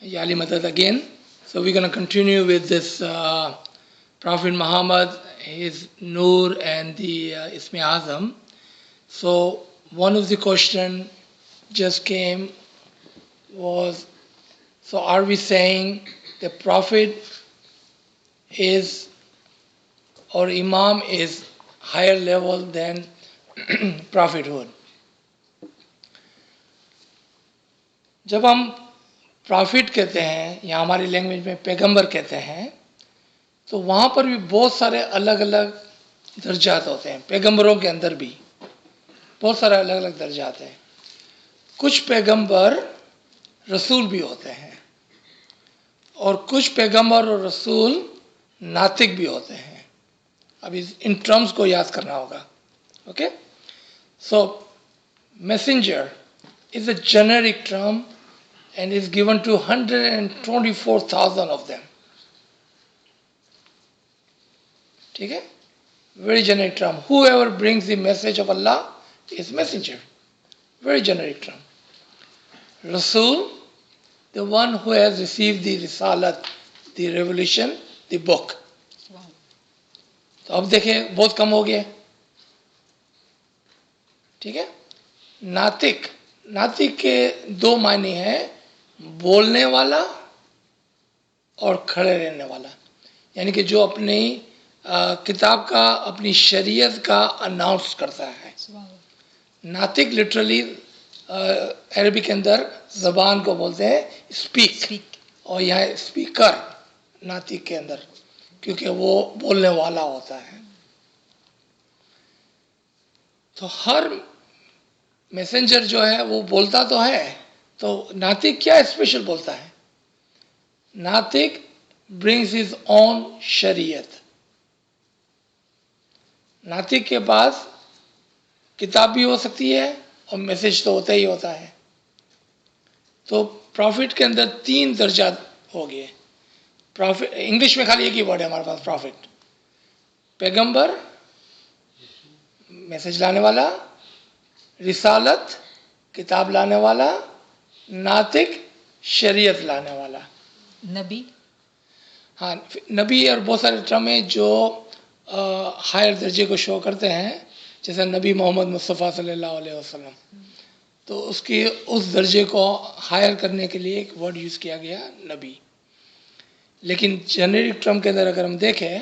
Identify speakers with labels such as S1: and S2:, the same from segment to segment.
S1: Yali Madad again. So we're going to continue with this Prophet Muhammad, his Noor and the Ismi Azam. So one of the question just came was, so are we saying the Prophet is or Imam is higher level than prophethood? जब हम profit कहते हैं या हमारी language में पैगंबर कहते हैं तो वहाँ पर भी बहुत सारे अलग अलग दर्जात होते हैं। पैगंबरों के अंदर भी बहुत सारे अलग अलग दर्जात हैं। कुछ पैगंबर रसूल भी होते हैं और कुछ पैगंबर और रसूल नातिक भी होते हैं। अब इन टर्म्स को याद करना होगा। Okay, so messenger is a generic term and is given to 124,000 of them. ठीक है, very generic term. Whoever brings the message of Allah is messenger. Very generic term. Rasul, the one who has received the risalat, the revelation, the book. तो अब देखें बहुत कम हो गया। ठीक है, नातिक, नातिक के दो मायने हैं, बोलने वाला और खड़े रहने वाला। यानी कि जो अपनी किताब का, अपनी शरीयत का अनाउंस करता है। नातिक लिटरली अरबी के अंदर ज़बान को बोलते हैं स्पीक, और यहाँ स्पीकर नातिक के अंदर, क्योंकि वो बोलने वाला होता है। तो हर मैसेंजर जो है वो बोलता तो है, तो नातिक क्या स्पेशल बोलता है? नातिक ब्रिंग्स हिज ओन शरीयत। नातिक के पास किताब भी हो सकती है और मैसेज तो होता ही होता है। तो प्रॉफिट के अंदर तीन दर्जा हो गए। प्रॉफिट इंग्लिश में खाली एक ही वर्ड है हमारे पास, प्रॉफिट। पैगंबर मैसेज लाने वाला, रिसालत किताब लाने वाला, नातिक शरीयत लाने वाला।
S2: नबी,
S1: हाँ, नबी और बहुत सारे टर्म हैं जो हायर दर्जे को शो करते हैं, जैसे नबी मोहम्मद मुस्तफ़ा सल्लल्लाहु अलैहि वसल्लम। तो उसकी उस दर्जे को हायर करने के लिए एक वर्ड यूज़ किया गया, नबी। लेकिन जेनेरिक टर्म के अंदर अगर हम देखें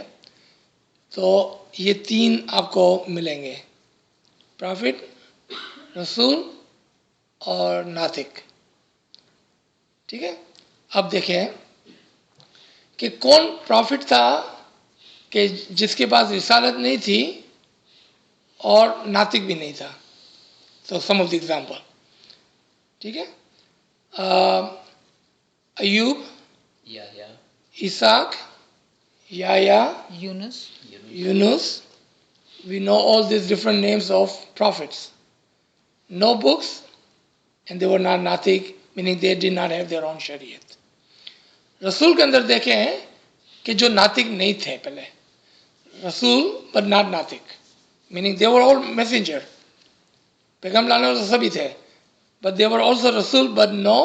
S1: तो ये तीन आपको मिलेंगे, प्रॉफिट, रसूल और नातिक। ठीक है, अब देखें कि कौन प्रॉफिट था कि जिसके पास रिसालत नहीं थी और नातिक भी नहीं था। तो सम ऑफ द एग्जाम्पल, ठीक है, Ayub, Ishaq, Yahya, Yunus. We know all these different names of prophets. No books, and they were not natik, meaning they did not have their own shariat. रसूल के अंदर देखें हैं कि जो नातिक नहीं थे पहले, रसूल but not नातिक, meaning they were all messenger. पैगम्बर लाने वाले सभी थे, but they were also रसूल but no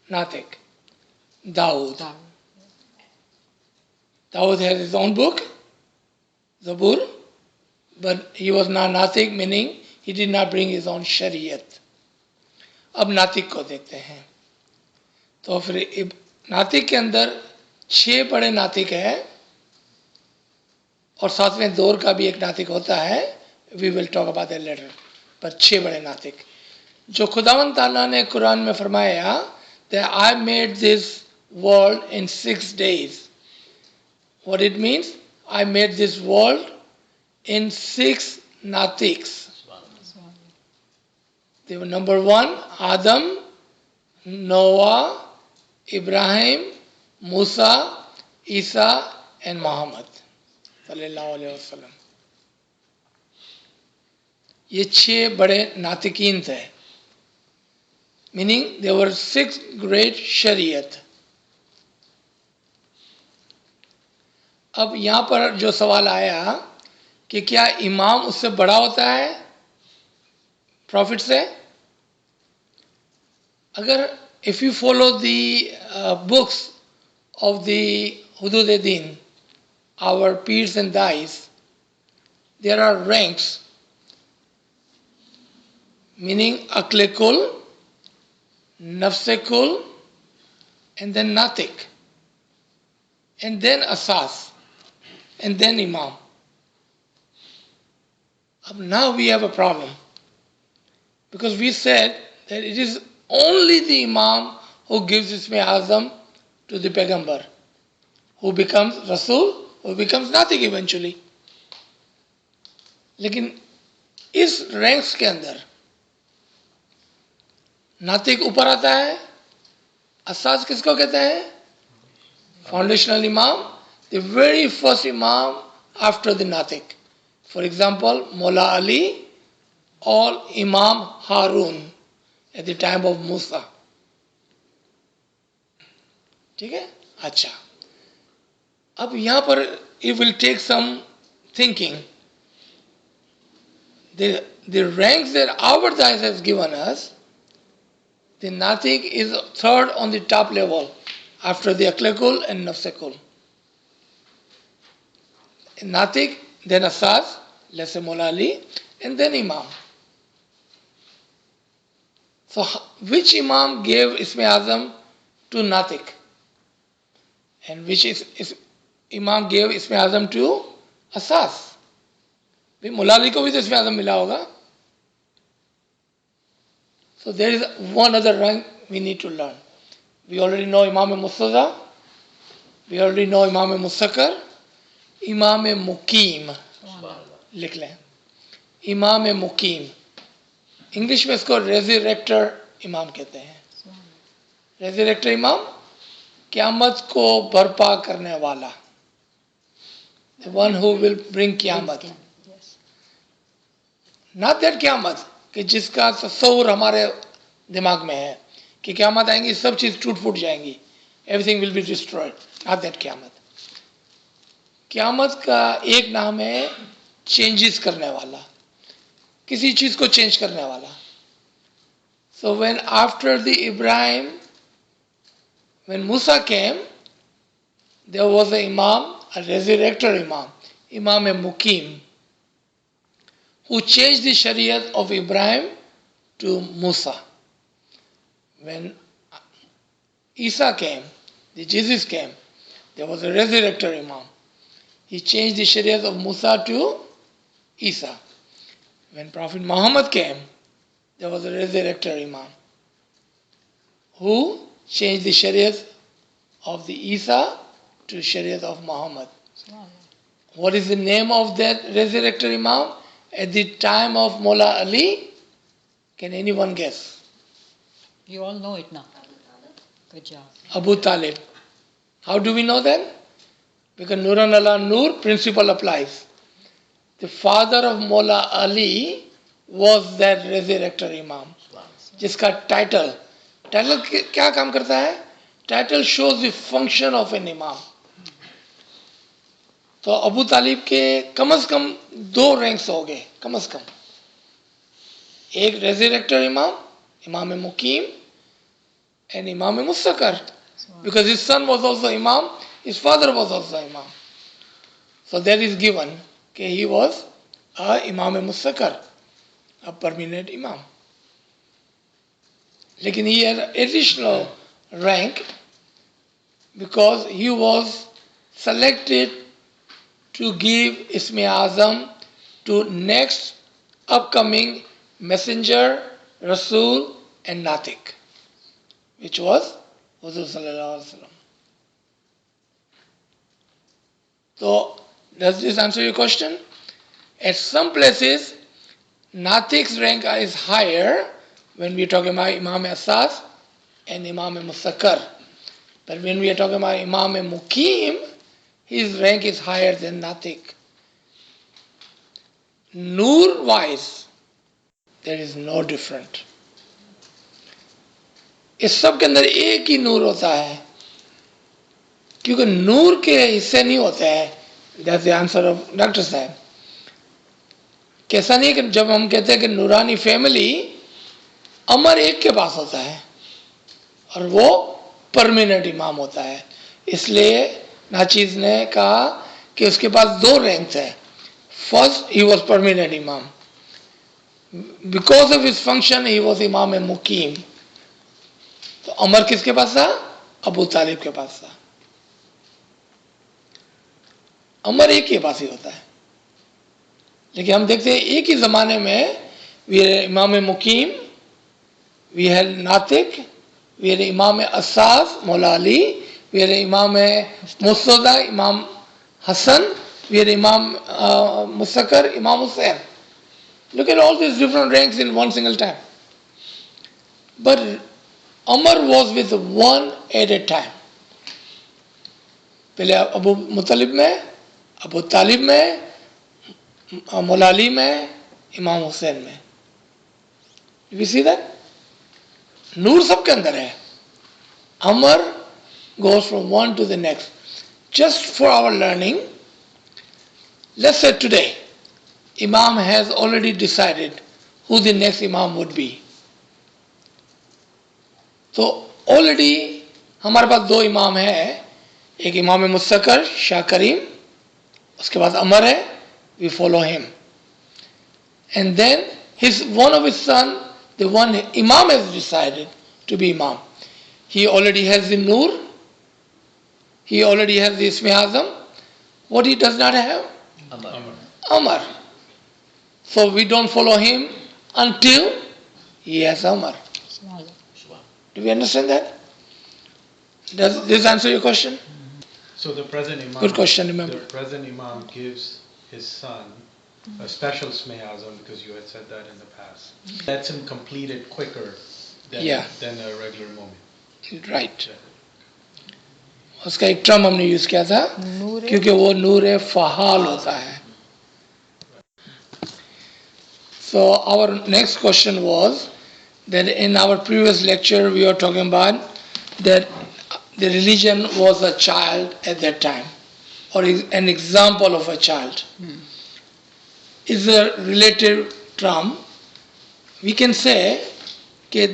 S1: नातिक। Dawood had his own book, Zabur, but he was not natik, meaning he did not bring his own shariat. अब नातिक को देखते हैं। तो फिर नातिक के अंदर 6 बड़े नातिक हैं और साथ में दौर का भी एक नातिक होता है। We will talk about that later. पर 6 बड़े नातिक जो खुदावंद ताला ने कुरान में फरमाया that I made this world in 6 days. What it means? I made this world in 6 natiks. They were number 1, Adam, Noah, Ibrahim, Musa, Isa and Muhammad sallallahu alaihi wasallam. ये 6 बड़े नातिकीन थे, meaning there were 6 great शरीयत। अब यहाँ पर जो सवाल आया कि क्या इमाम उससे बड़ा होता है प्रॉफिट से? अगर if you follow the books of the Hududeddin, our peers and dais, there are ranks, meaning Aklekul, Nafsekul, and then Natik, and then Asas, and then Imam. Now we have a problem, because we said that it is only the Imam who gives Isme Azam to the Pegambar, who becomes Rasul, who becomes Natik eventually. लेकिन इस ranks के अंदर नातिक ऊपर आता है, असास किसको कहते हैं? फाउंडेशनल इमाम, द वेरी फर्स्ट इमाम आफ्टर द नातिक. फॉर एग्जाम्पल मौला अली और इमाम Harun at the time of Musa. ठीक है. अच्छा, अब यहां पर it will take some thinking. The ranks that our dais has given us, the Natik is third on the top level after the Aklekul and Nafsekul. Natik, then Asas, let's say Mola Ali, and then Imam. So which Imam gave Isme Azam to Natik? And which Imam gave Isme Azam to Asas? Mullah Ali को भी तो इसमें आज़म मिला होगा. So there is one other rank we need to learn. We already know Imam Mustaza, we already know Imam Mustakar, Imam Mukim. लिख लें, Imam Mukim. English में इसको रेजिरेक्टर इमाम कहते हैं. रेजिरेक्टर इमाम, क़यामत को बर्पा करने वाला, the one who will bring क़यामत. Not that क़यामत कि जिसका तस्वुर हमारे दिमाग में है कि क़यामत आएंगी, सब चीज़ टूट फूट जाएंगी, everything will be destroyed. Not that क़यामत. क़यामत का एक नाम है चेंजेस करने वाला, किसी चीज़ को चेंज करने वाला. So when after the Ibrahim, when Musa came, there was an imam, a resurrector imam, Imam Mukim, who changed the Shariat of Ibrahim to Musa. When Isa came, the Jesus came, there was a resurrector Imam. He changed the Shariat of Musa to Isa. When Prophet Mohammed came, there was a resurrector Imam who changed the Shariat of the Isa to Shariat of Muhammad. What is the name of that resurrector Imam? At the time of Mola Ali, can anyone guess?
S2: You all know it now. Good job.
S1: Abu Talib. How do we know that? Because Nuran Allah Nur principle applies. The father of Mola Ali was that resurrector Imam. जिसका title क्या काम करता है? Title shows the function of an Imam. तो अबू तालिब के कम से कम दो ranks हो गए, कम से कम. एक रेजिरेक्टर इमाम, इमाम मुकीम, and Imam Mustakar, because his son was also Imam, his father was also Imam. So that is given that he was a Imam Mustakar, a permanent Imam. लेकिन he had additional rank because he was selected to give Isme Azam to next upcoming messenger, Rasul and Natik, which was Huzur Sallallahu Alaihi Wasallam. So, does this answer your question? At some places, Natik's rank is higher when we are talking about Imam Asas and Imam Mustakar. But when we are talking about Imam Mukim, his rank is higher than Natik. Noor wise, there is no different. इस सब के अंदर एक ही नूर होता है, क्योंकि नूर के हिस्से नहीं होते हैं. That's the answer of doctor साहब. कैसा नहीं कि जब हम कहते हैं कि नूरानी फैमिली, अमर एक के पास होता है और वो परमानेंट इमाम होता है. इसलिए नाचीज ने कहा कि उसके पास दो रैंक्स है. फर्स्ट ही वॉज परमानेंट इमाम, because of his function he was इमाम मुकीम. तो अमर किसके पास था? अबू तालिब के पास था. अमर एक के पास ही होता है, लेकिन हम देखते हैं एक ही जमाने में वी इमाम मुकीम, वी है नातिक, वी है इमाम असास मौला अली, वी है इमाम मुस्तदा इमाम हसन, वी है इमाम मुस्तकर इमाम Hussain. Look at all these different ranks in one single time. But Umar was with one at a time. पहले अबू मुतलिब में, अबू तालिब में, मौला अली में, इमाम हुसैन में. You see that? नूर सबके अंदर है. Umar goes from one to the next. Just for our learning, let's say today, Imam has already decided who the next Imam would be. तो ऑलरेडी हमारे पास दो इमाम है. एक इमाम मुस्तकर शाह करीम, उसके बाद अमर है, we follow him. And then his one of his son, the one imam has decided to be imam. He already has the नूर, he already has the Ismi Azam. What he does not have? Amar. So we don't follow him until he has Amar. Do we understand that? Does this answer your question?
S3: So the present Imam,
S1: good question, remember.
S3: The present Imam gives his son a special Ismi Azam because you had said that in the past. Lets him complete it quicker than a regular moment.
S1: Right. उसका एक term हमने use किया था क्योंकि वो नूर फहाल होता है. So our next question was that in our previous lecture we were talking about that the religion was a child at that time, or an example of a child. Is a relative term. We can say that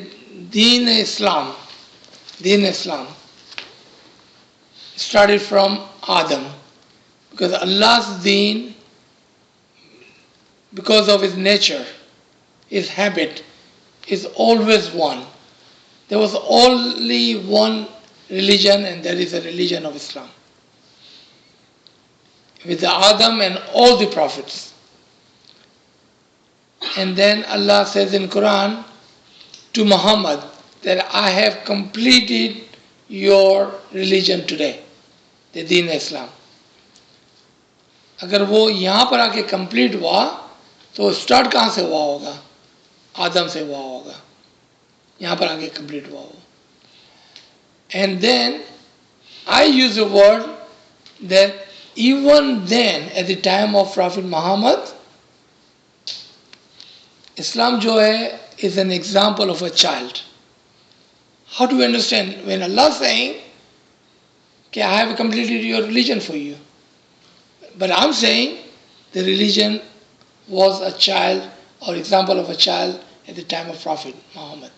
S1: Deen Islam started from Adam, because Allah's deen, because of his nature, his habit, is always one. There was only one religion, and that is the religion of Islam, with Adam and all the prophets. And then Allah says in Quran to Muhammad that I have completed your religion today, the दीन इस्लाम. अगर वो यहाँ पर आके complete हुआ तो start कहाँ से हुआ होगा? आदम से हुआ होगा, यहाँ पर आके कंप्लीट हुआ होगा. And then I use a word that even then at the time of Prophet Muhammad, Islam जो है is an example of a child. How do we understand when Allah is saying I have completed your religion for you, but I'm saying the religion was a child or example of a child at the time of Prophet Muhammad.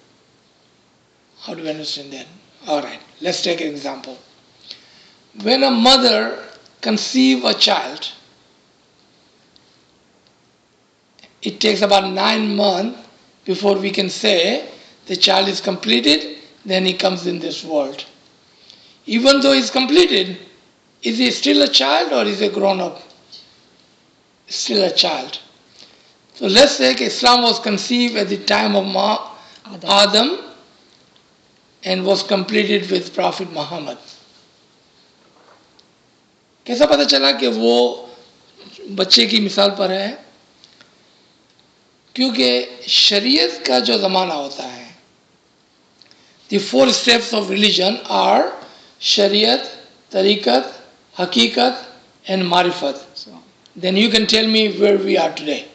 S1: How do we understand that? Alright, let's take an example. When a mother conceives a child, it takes about 9 months before we can say the child is completed, then he comes in this world. Even though he's completed, is he still a child or is he grown up? Still a child. So let's say Islam was conceived at the time of Adam and was completed with Prophet Muhammad. कैसा पता चला कि वो बच्चे की मिसाल पर है? क्योंकि शरीयत का जो ज़माना होता है, the 4 steps of religion are Shariat, Tariqat, Haqiqat and Marifat. Then you can tell me where we are today.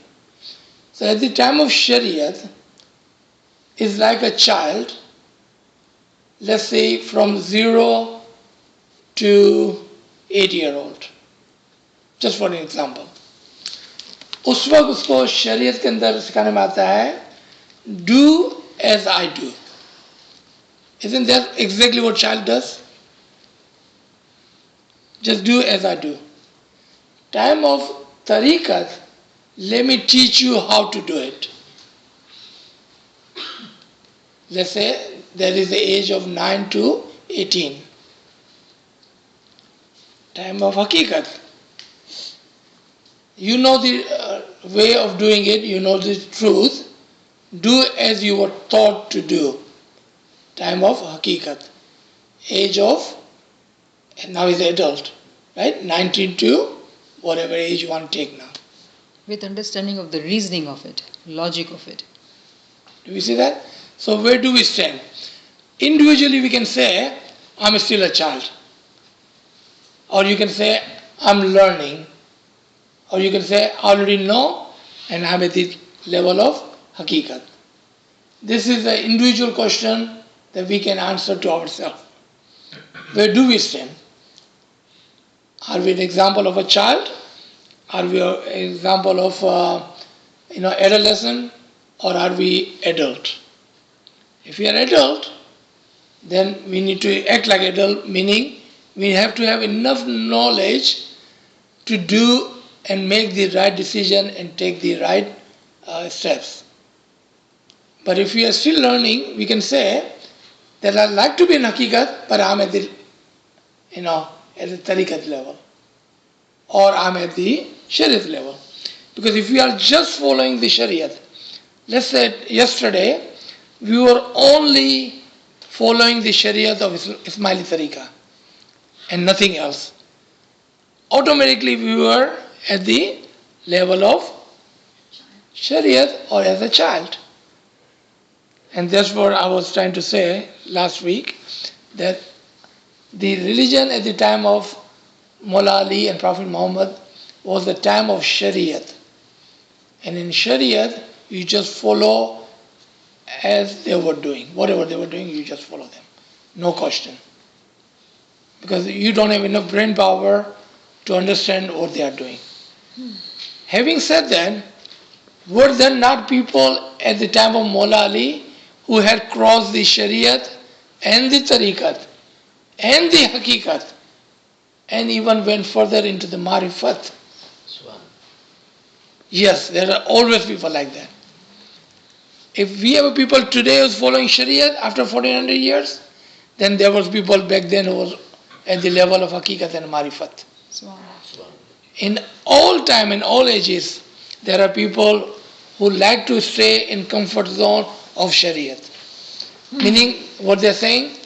S1: So at the time of Shariat is like a child, let's say from 0 to 8-year-old. Just for an example. उस वक्त उसको शरीयत के अंदर सिखाने में आता है do as I do. Isn't that exactly what child does? Just do as I do. Time of tariqat, let me teach you how to do it. Let's say there is the age of 9 to 18. Time of haqiqat. You know the way of doing it, you know the truth. Do as you were taught to do. Time of haqiqat. Age of, and now is adult, right? 19 to whatever age you want to take now.
S2: With understanding of the reasoning of it, logic of it.
S1: Do we see that? So where do we stand? Individually we can say, I'm still a child. Or you can say, I'm learning. Or you can say, I already know and I'm at the level of haqiqat. This is an individual question that we can answer to ourselves. Where do we stand? Are we an example of a child? Are we an example of adolescent? Or are we adult? If we are adult, then we need to act like adult, meaning we have to have enough knowledge to do and make the right decision and take the right steps. But if we are still learning, we can say that I like to be in haqiqat, but I'm at the, at the tariqat level. Or I'm at the shariat level. Because if we are just following the shariat, let's say yesterday, we were only following the shariat of Ismaili tariqah and nothing else. Automatically we were at the level of shariat or as a child. And that's what I was trying to say last week, that the religion at the time of Mullah Ali and Prophet Muhammad was the time of shariat. And in shariat, you just follow as they were doing. Whatever they were doing, you just follow them. No question. Because you don't have enough brain power to understand what they are doing. Having said that, were there not people at the time of Mullah Ali who had crossed the shariat and the tariqat and the haqiqat and even went further into the marifat? Yes, there are always people like that. If we have a people today who's following Shariat after 1400 years, then there was people back then who was at the level of haqiqat and marifat. In all time, in all ages, there are people who like to stay in comfort zone of Shariat. Meaning, what they're saying,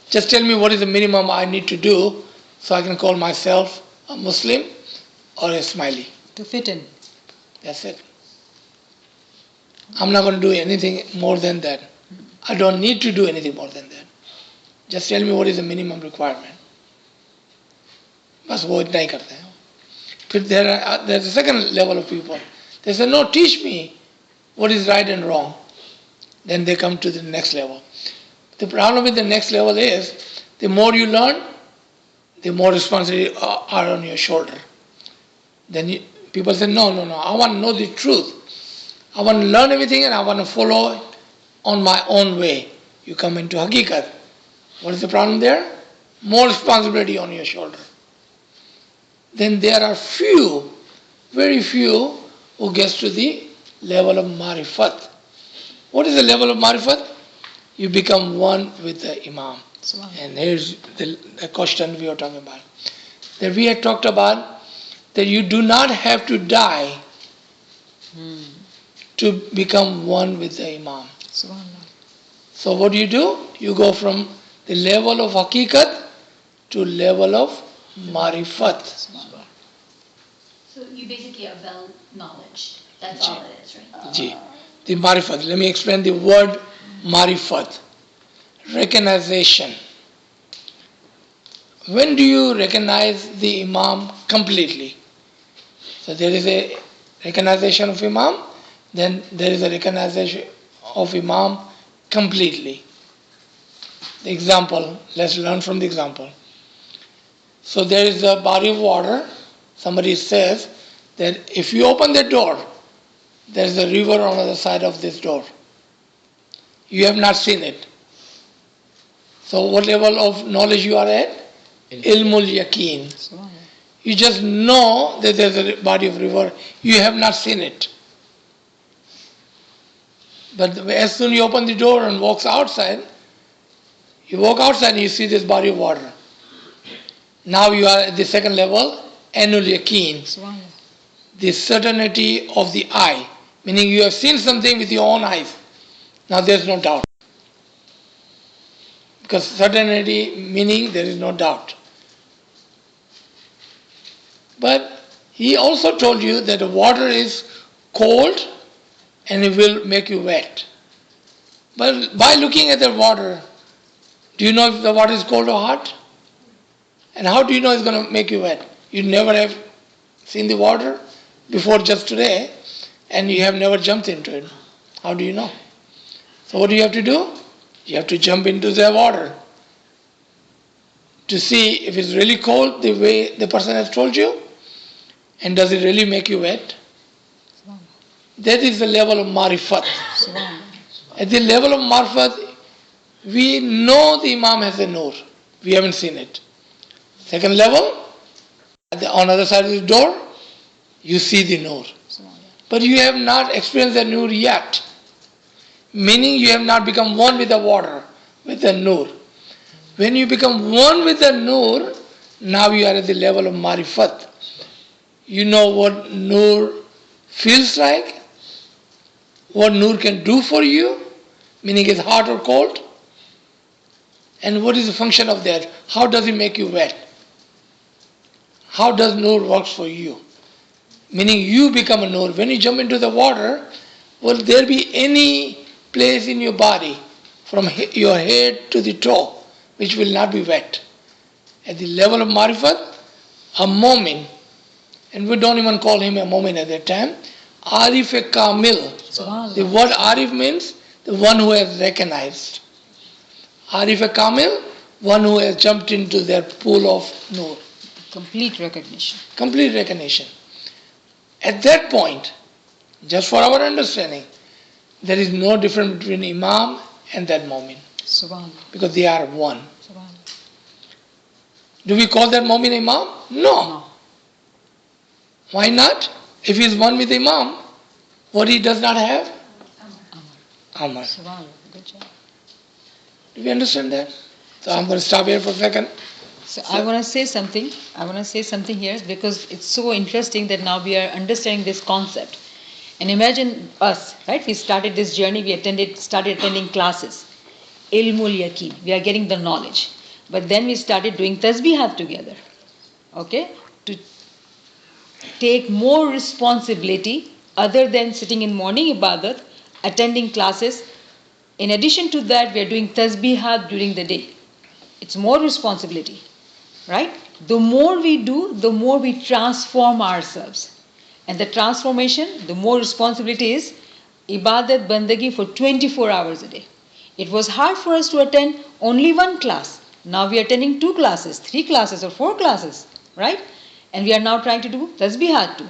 S1: just tell me what is the minimum I need to do so I can call myself a Muslim or a Ismaili.
S2: To fit in.
S1: That's it. I'm not going to do anything more than that. I don't need to do anything more than that. Just tell me what is the minimum requirement. बस वो इतना ही करते हैं. फिर there's a second level of people. They say, no, teach me what is right and wrong. Then they come to the next level. The problem with the next level is, the more you learn, the more responsibility are on your shoulder. Then people say, no, I want to know the truth. I want to learn everything and I want to follow on my own way. You come into haqiqat. What is the problem there? More responsibility on your shoulder. Then there are few, very few, who gets to the level of marifat. What is the level of marifat? You become one with the Imam. And here's the question we are talking about. That we had talked about that you do not have to die to become one with the Imam. So what do? You go from the level of haqiqat to level of marifat.
S4: So you basically have well knowledge. That's all it is, right?
S1: Ji. The marifat. Let me explain the word marifat. Recognition. When do you recognize the Imam completely? So there is a recognition of Imam, then there is a recognition of Imam completely. The example, let's learn from the example. So there is a body of water. Somebody says that if you open the door, there is a river on the other side of this door. You have not seen it. So what level of knowledge you are at? Ilmul Yaqeen.
S2: Subhanallah.
S1: You just know that there's a body of river. You have not seen it. But as soon as you open the door and walk outside and you see this body of water. Now you are at the second level, Ainul Yaqeen.
S2: Subhanallah.
S1: The certainty of the eye. Meaning you have seen something with your own eyes. Now there's no doubt. Because certainty meaning there is no doubt. But he also told you that the water is cold and it will make you wet. But by looking at the water, do you know if the water is cold or hot? And how do you know it's going to make you wet? You never have seen the water before just today and you have never jumped into it. How do you know? So what do you have to do? You have to jump into the water to see if it's really cold the way the person has told you, and does it really make you wet? That is the level of marifat. At the level of marifat, we know the Imam has a nur. We haven't seen it. Second level, on the other side of the door, you see the nur. But you have not experienced the nur yet. Meaning you have not become one with the water, with the nur. When you become one with the nur, now you are at the level of marifat. You know what nur feels like, what nur can do for you, meaning it's hot or cold, and what is the function of that? How does it make you wet? How does nur works for you? Meaning you become a nur. When you jump into the water, will there be any place in your body from your head to the toe which will not be wet? At the level of marifat, a moment, and we don't even call him a moment at that time, Arif Kamil. The word Arif means the one who has recognized. Arif Kamil, one who has jumped into that pool of nur.
S2: Complete recognition.
S1: Complete recognition. At that point, just for our understanding, there is no difference between Imam and that moment.
S2: Subhanallah.
S1: Because they are one.
S2: Subhanallah.
S1: Do we call that moment Imam? No. Why not? If he is one with Imam, what he does not have? Amar.
S2: Subhanallah. Good job.
S1: Do we understand that? So I'm going to stop here for a second.
S2: So I want to say something. I want to say something here because it's so interesting that now we are understanding this concept. And imagine us, right? We started this journey. We started attending classes. Ilmul Yaqeen. We are getting the knowledge. But then we started doing tasbihat together. Okay? To take more responsibility other than sitting in morning ibadat, attending classes. In addition to that, we are doing tasbihat during the day. It's more responsibility. Right? The more we do, the more we transform ourselves. And the transformation, the more responsibility is ibadat bandagi for 24 hours a day. It was hard for us to attend only one class. Now we are attending 2 classes, 3 classes or 4 classes. Right? And we are now trying to do tasbihat too.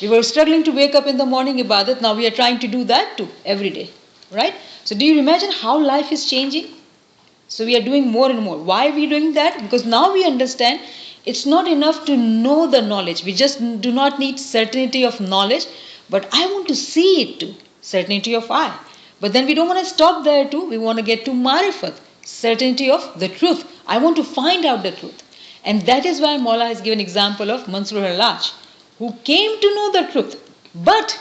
S2: We were struggling to wake up in the morning ibadat. Now we are trying to do that too every day. Right? So do you imagine how life is changing? So we are doing more and more. Why are we doing that? Because now we understand it's not enough to know the knowledge. We just do not need certainty of knowledge, but I want to see it too. Certainty of eye. But then we don't want to stop there too. We want to get to marifat, certainty of the truth. I want to find out the truth. And that is why Maula has given example of Mansur Halaj, who came to know the truth, but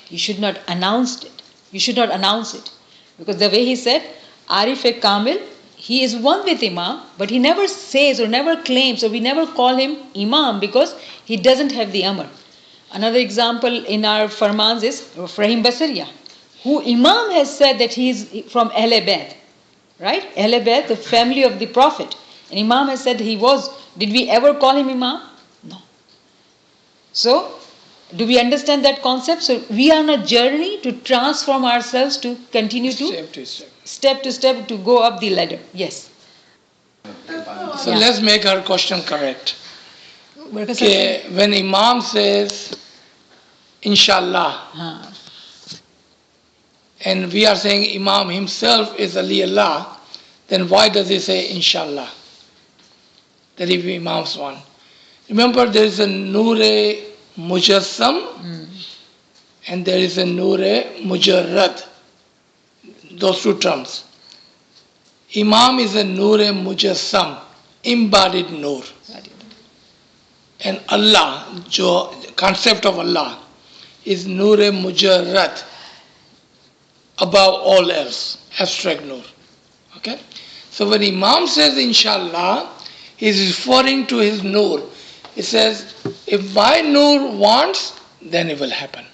S2: he should not announce it. You should not announce it. Because the way he said, Arif Kamil, he is one with Imam, but he never says or never claims, or we never call him Imam because he doesn't have the Amr. Another example in our farmans is Frahim Basaria, who Imam has said that he is from Ahle Bayt, right? Ahle Bayt, the family of the Prophet. And Imam has said he was. Did we ever call him Imam? No. So, do we understand that concept? So, we are on a journey to transform ourselves to continue to step to step to go up the ladder. Yes.
S1: So let's make our question correct. Okay, when Imam says, Inshallah, and we are saying Imam himself is Ali Allah, then why does he say inshallah? That if Imams want. Remember, there is a Noor-e Mujassam and there is a Noor-e Mujarrad. Those two terms. Imam is a Noor-e Mujassam, embodied Noor. And Allah, the concept of Allah, is Noor-e Mujarrad, above all else, abstract Noor. Okay? So when Imam says inshallah, he is referring to his Noor. He says, if my Noor wants, then it will happen.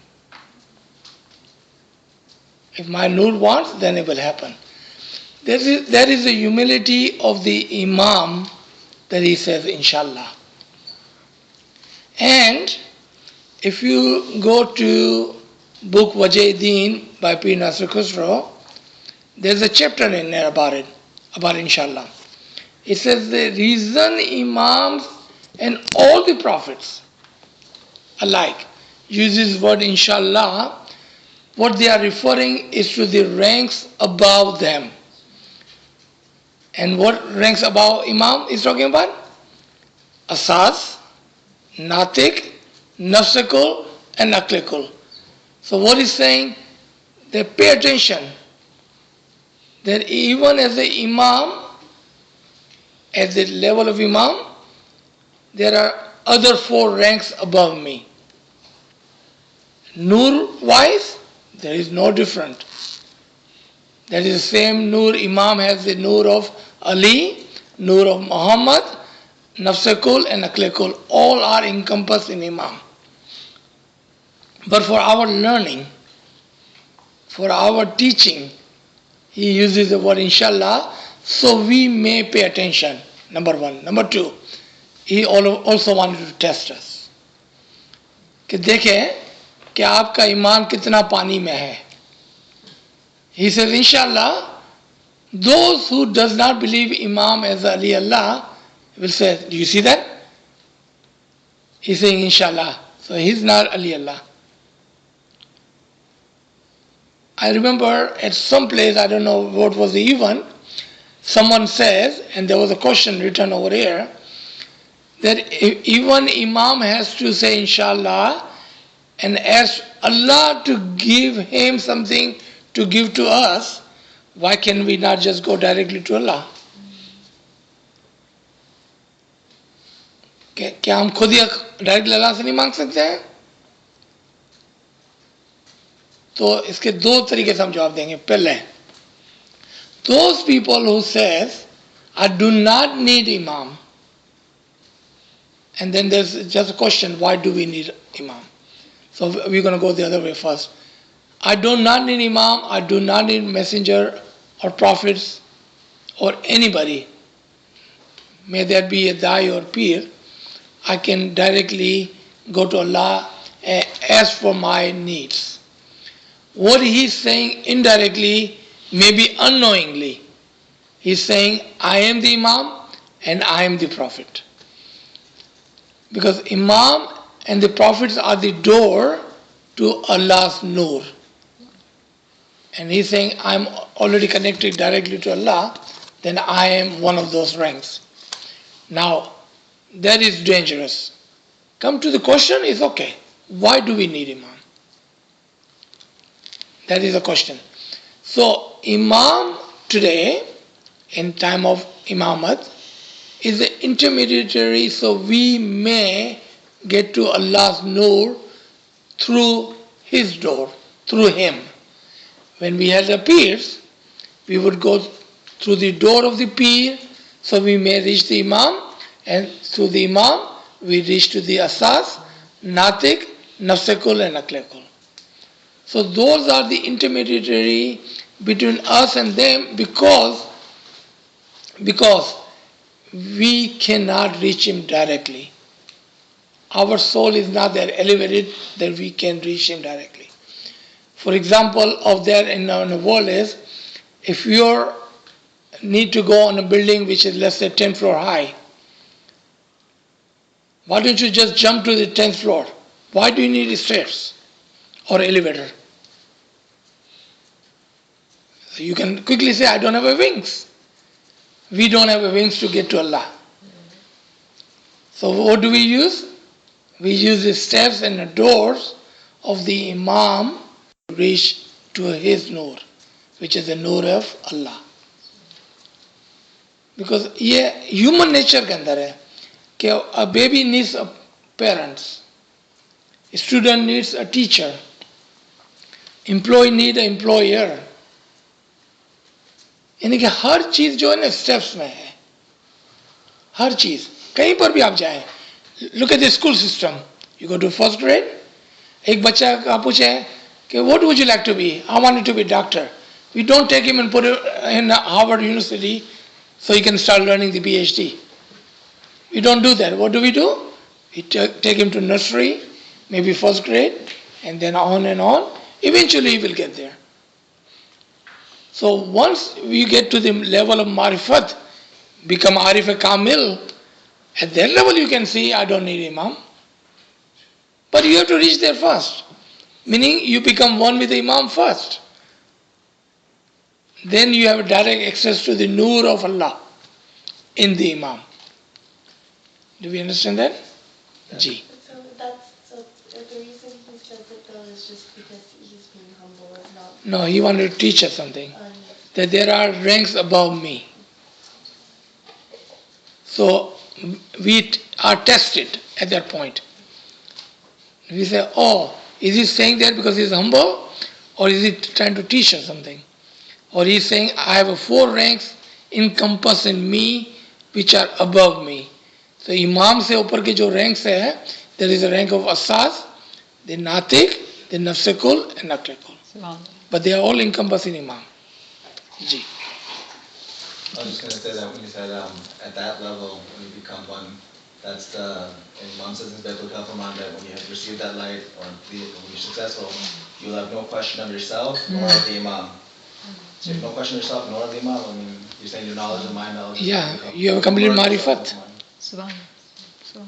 S1: If my Noor wants, then it will happen. There is the humility of the Imam that he says inshallah. And if you go to book Wajh-e-Din by P. Nasir Khusro, there's a chapter in there about it, about inshallah. It says the reason Imams and all the prophets alike uses word inshallah, what they are referring is to the ranks above them. And what ranks above Imam is talking about? Asas, Natik, Nafsikul, and Aklikul. So what he's saying, they pay attention that even as the Imam, at the level of Imam, there are other 4 ranks above me. Noor-wise, there is no different. That is the same Noor. Imam has the Noor of Ali, Noor of Muhammad, Nafsikul and Aklikul. All are encompassed in Imam. But for our learning, for our teaching, he uses the word inshallah, so we may pay attention, number 1. Number 2, he also wanted to test us. कि देखें कि आपका ईमान कितना पानी में है. He says, inshallah, those who does not believe Imam as Ali Allah will say, do you see that? He's saying inshallah. So he's not Ali Allah. I remember at some place, I don't know what was the event, someone says, and there was a question written over here, that even Imam has to say inshallah and ask Allah to give him something to give to us, why can we not just go directly to Allah? क्या हम खुद ही directly अल्लाह से नहीं मांग सकते हैं? तो इसके 2 तरीके से हम जवाब देंगे. पहले, those people who says I do not need Imam, and then there's just a question, why do we need Imam? So we're going to go the other way first. I do not need Imam, I do not need messenger or prophets or anybody. May that be a Dai or Peer. I can directly go to Allah and ask for my needs. What he's saying indirectly, maybe unknowingly, he's saying, I am the Imam and I am the Prophet. Because Imam and the Prophets are the door to Allah's Noor. And he's saying, I'm already connected directly to Allah, then I am one of those ranks. Now, that is dangerous. Come to the question, is okay. Why do we need Imam? That is the question. So, Imam today, in time of Imamat, is the intermediary, so we may get to Allah's Noor through his door, through him. When we had the peers, we would go through the door of the peer, so we may reach the Imam, and through the Imam, we reach to the Asas, Natik, Nafsikul and Aklikul. So those are the intermediary between us and them because we cannot reach him directly. Our soul is not that elevated that we can reach him directly. For example of that in the world is, if you need to go on a building which is less than 10 floor high, why don't you just jump to the 10th floor? Why do you need stairs or elevator? You can quickly say, I don't have wings. we don't have wings to get to Allah. So what do we use? We use the steps and the doors of the Imam to reach to his Noor, which is the Noor of Allah. Because ये human nature के अंदर है कि a baby needs a parents, a student needs a teacher, employee need an employer. यानी कि हर चीज जो है ना स्टेप्स में है, हर चीज कहीं पर भी आप जाएं. Look at the school system. You go to first grade. एक बच्चा का पूछे कि what would you like to be? I wanted to be doctor. We don't take him and put him in Harvard University so he can start learning the PhD. We don't do that. What do? We take him to nursery, maybe first grade, and then on and on. Eventually he will get there. So once we get to the level of marifat, become arif kamil, at that level you can see, I don't need Imam. But you have to reach there first. Meaning you become one with the Imam first. Then you have direct access to the Noor of Allah in the Imam. Do we understand that? Ji.
S5: So the reason he says it though is just because he's being humble and not.
S1: No, he wanted to teach us something. That there are ranks above me. So we are tested at that point. We say, oh, is he saying that because he's humble? Or is he trying to teach us something? Or he's saying, I have 4 ranks encompassed in me which are above me. So Imam se upar ke jo ranks hai, there is a rank of Asaz, the Natik, the Nafsekul and Naklikul. But they are all encompassed in Imam. Ji.
S6: I was just going to say that when you said at that level, when you become one, that's the, Imam says in Baitul Kafaman that when you have received that light, or when you're successful, you'll have no question of yourself nor of the Imam. So you have no question of yourself nor of the Imam. I mean, you're saying your knowledge and my knowledge.
S1: Yeah, you have a complete marifat.
S2: Subhanallah.